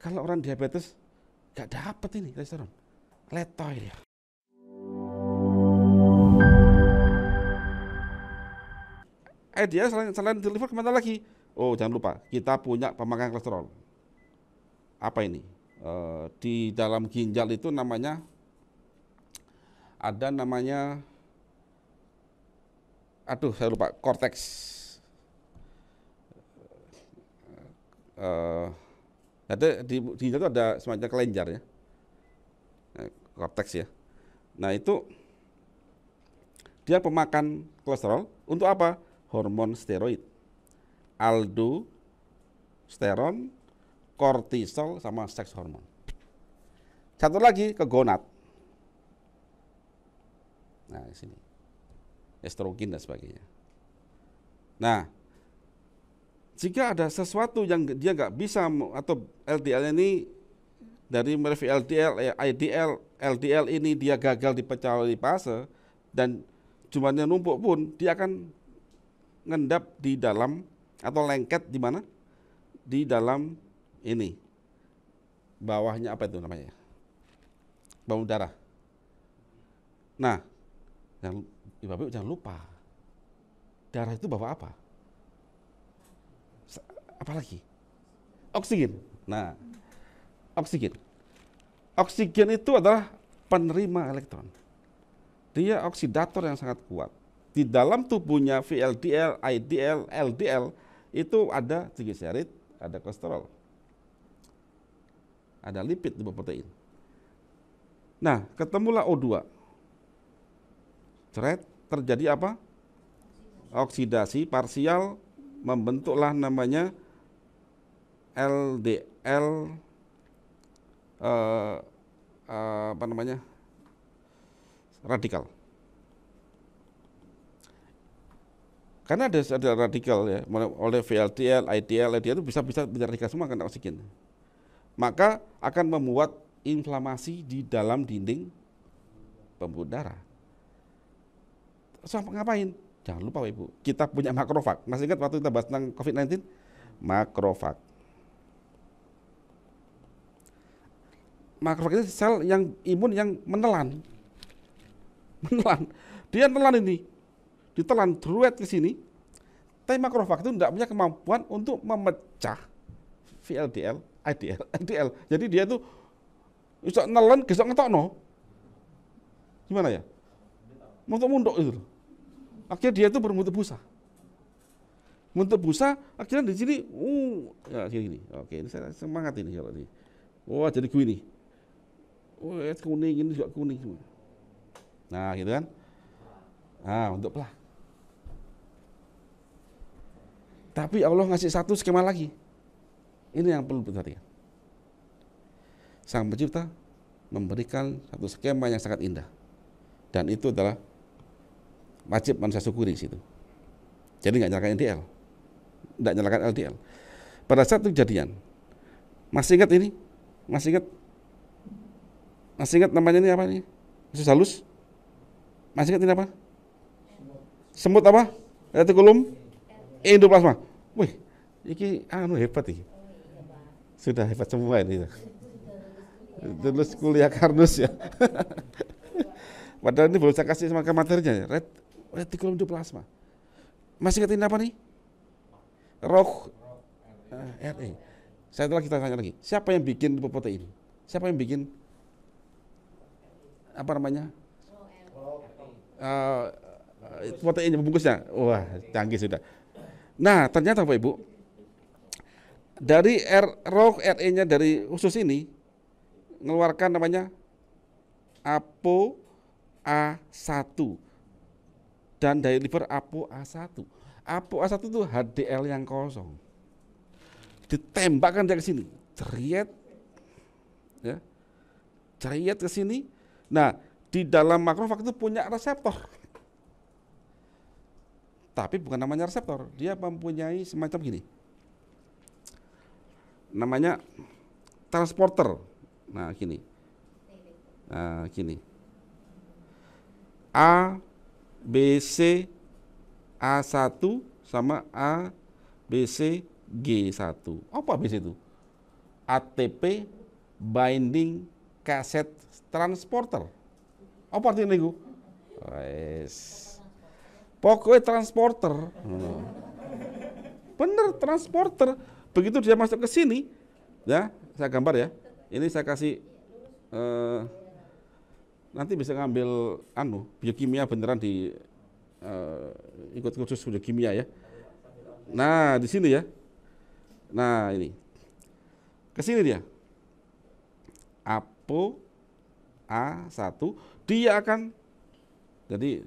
Kalau orang diabetes nggak dapat ini testosteron, letoy dia. Dia selain di liver kemana lagi? Oh, jangan lupa kita punya pemangkang kolesterol. Apa ini? Di dalam ginjal itu namanya ada namanya, aduh saya lupa, korteks. Ada di ginjal itu ada semacam kelenjar ya, korteks ya. Nah itu dia pemakan kolesterol untuk apa? Hormon steroid, aldosteron, kortisol, sama seks hormon. Satu lagi ke gonad. Nah di sini estrogen dan sebagainya. Nah jika ada sesuatu yang dia nggak bisa, atau LDL ini dari mereview LDL, LDL ini dia gagal dipecah oleh lipase dan jumlahnya numpuk pun, dia akan ngendap di dalam atau lengket di mana? Di dalam ini. Bawahnya apa itu namanya? Bawah darah. Nah, Ibu jangan lupa. Darah itu bawa apa? Apalagi? Oksigen. Nah, oksigen. Oksigen itu adalah penerima elektron. Dia oksidator yang sangat kuat. Di dalam tubuhnya VLDL, IDL, LDL itu ada trigliserid, ada kolesterol, ada lipid, lipoprotein. Nah, ketemulah O2. Terjadi apa? Oksidasi parsial, membentuklah namanya LDL, apa namanya? Radikal. Karena ada radikal ya, oleh VLDL, IDL, LDL itu bisa radikal semua karena oksigen. Maka akan membuat inflamasi di dalam dinding pembuluh darah. So, ngapain? Jangan lupa Ibu, kita punya makrofag. Masih ingat waktu kita bahas tentang COVID-19? Makrofag. Makrofag itu sel yang imun yang menelan. Dia menelan ini. Ditelan druet ke sini, tapi makrofag itu tidak punya kemampuan untuk memecah VLDL, IDL, LDL. Jadi dia itu bisa nelen, gesok ngetokno. Gimana ya? Munduk itu. Akhirnya dia itu berbentuk busa. Bentuk busa, akhirnya di sini, ya gini. Oke, ini saya semangat ini kalau ini. Wah, jadi gini. Kuning ini juga kuning semua. Nah, gitu kan? Nah, untuk pelah. Tapi Allah ngasih satu skema lagi. Ini yang perlu diperhatikan. Sang Pencipta memberikan satu skema yang sangat indah. Dan itu adalah wajib manusia syukuri di situ. Jadi nggak nyalakan LDL. Nggak nyalakan LDL. Pada saat itu kejadian, masih ingat ini? Masih ingat namanya ini apa ini? Usus halus? Masih ingat ini apa? Semut apa? Retikulum endoplasma. Wih, ini hebat ini. Sudah hebat semua ini. Terus kuliah Karnus ya. Padahal ini belum saya kasih semacam materinya ya. Retikulum endoplasma. Masih ingat ini apa nih? ROH RE. Saya lagi tanya lagi. Siapa yang bikin lipoprotein? Siapa yang bikin apa namanya? Proteinnya pembungkusnya. Wah, canggih sudah. Nah, ternyata Bapak Ibu, dari ROH RE-nya dari usus ini mengeluarkan namanya ApoA1 dan dari liver ApoA1. ApoA1 itu HDL yang kosong. Ditembakkan dari sini, ceriet, ya, ceriet ke sini. Nah, di dalam makrofag itu punya reseptor. Tapi bukan namanya reseptor, dia mempunyai semacam gini. Namanya transporter. Nah, gini. Nah, gini. A, B, C, A1 sama A, B, C, G1. Apa B, C itu? ATP binding cassette transporter. Apa artinya niku? Wes. Pokoknya transporter. Bener, transporter. Begitu dia masuk ke sini, ya, saya gambar ya. Ini saya kasih nanti bisa ngambil biokimia beneran di ikut kursus biokimia ya. Nah, di sini ya. Nah, ini. Ke sini dia. APO A1 dia akan jadi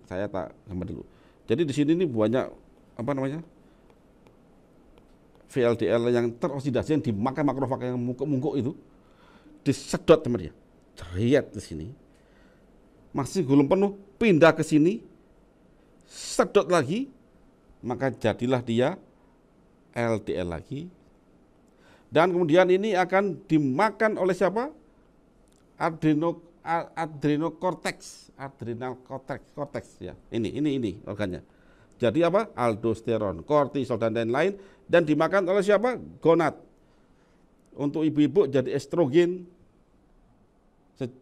saya tak gambar dulu. Jadi di sini ini banyak apa namanya? VLDL yang teroksidasi yang dimakan makrofag yang mungkuk-mungkuk itu disedot sama dia. Ceriat di sini. Masih gulung penuh, pindah ke sini, sedot lagi, maka jadilah dia LDL lagi. Dan kemudian ini akan dimakan oleh siapa? Adrenal cortex ya. Ini organnya. Jadi apa? Aldosteron, kortisol dan lain-lain, dan dimakan oleh siapa? Gonad. Untuk ibu-ibu jadi estrogen,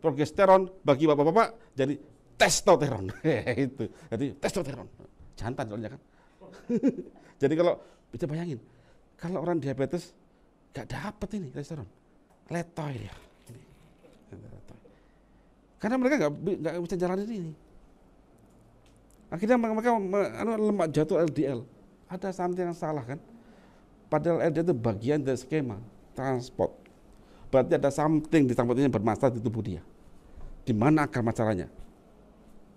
progesteron, bagi bapak-bapak jadi testosteron. Itu. Jadi testosteron. Jantan soalnya kan. Jadi kalau bisa bayangin, kalau orang diabetes gak dapat ini testosteron, letoy dia. Karena mereka nggak bisa jalanin ini. Akhirnya mereka lemak jatuh LDL. Ada something yang salah kan? Padahal LDL itu bagian dari skema transport. Berarti ada something di transportnya bermasalah di tubuh dia. Di mana akar masalahnya?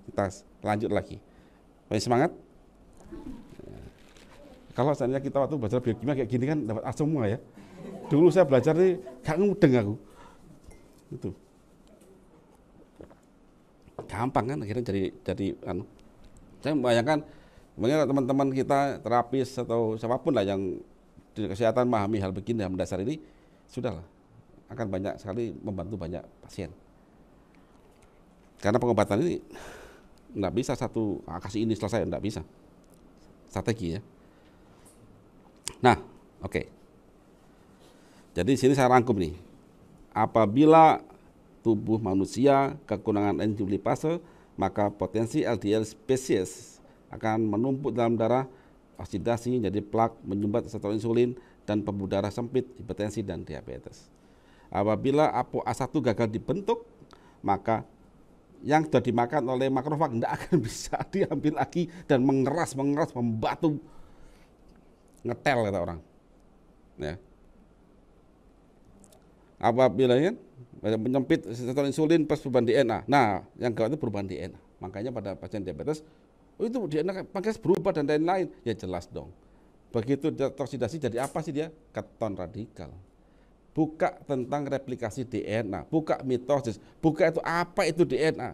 Kita lanjut lagi. Baik, semangat. Kalau seandainya kita waktu belajar biokimia kayak gini kan dapat A semua ya. Dulu saya belajar nih gak mudeng aku. Itu. Gampang kan akhirnya jadi saya membayangkan teman-teman kita terapis atau siapapun lah yang di kesehatan memahami hal begini yang mendasar ini sudahlah akan banyak sekali membantu banyak pasien. Karena pengobatan ini nggak bisa satu kasih ini selesai, nggak bisa. Strategi ya. Nah, oke. Jadi sini saya rangkum nih. Apabila tubuh manusia kekurangan enzim lipase, maka potensi LDL spesies akan menumpuk dalam darah, oksidasi jadi plak, menyumbat reseptor insulin dan pembuluh darah sempit, hipertensi dan diabetes. Apabila APO A1 gagal dibentuk, maka yang sudah dimakan oleh makrofag tidak akan bisa diambil lagi dan mengeras, membatu, ngetel kata orang. Ya. Apabila ya, menyempit reseptor insulin plus perubahan DNA. Nah, yang gawat itu perubahan DNA. Makanya pada pasien diabetes, itu DNA pankreas berubah dan lain-lain. Ya jelas dong. Begitu oksidasi jadi apa sih dia? Keton radikal. Buka tentang replikasi DNA, buka mitosis, buka itu apa itu DNA.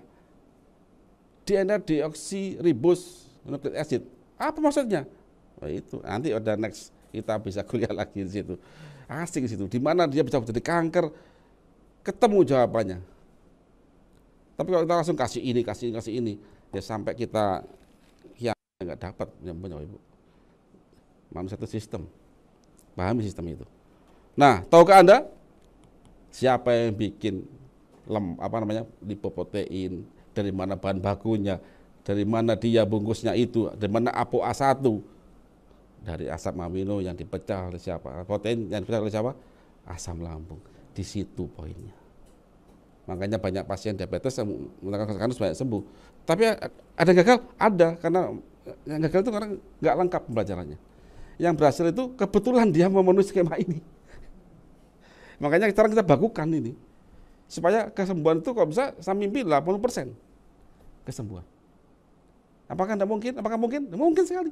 DNA deoksiribos nucleic acid. Apa maksudnya? Oh, itu nanti ada next kita bisa kuliah lagi di situ. Asik di situ. Di mana dia bisa menjadi kanker? Ketemu jawabannya. Tapi kalau kita langsung kasih ini, ya sampai kita ya nggak dapat punya ibu. Manusia itu sistem, pahami sistem itu. Nah, tahukah Anda siapa yang bikin lipoprotein? Dari mana bahan bakunya? Dari mana dia bungkusnya itu? Dari mana APO A1? Dari asam amino yang dipecah oleh siapa? Protein yang dipecah oleh siapa? Asam lambung. Di situ poinnya. Makanya banyak pasien diabetes yang menggunakan kanus banyak sembuh. Tapi ada yang gagal? Ada, karena yang gagal itu karena nggak lengkap pembelajarannya. Yang berhasil itu kebetulan dia memenuhi skema ini. Makanya sekarang kita bakukan ini. Supaya kesembuhan itu kalau bisa saya mimpi 80% kesembuhan. Apakah tidak mungkin? Apakah mungkin? Mungkin sekali.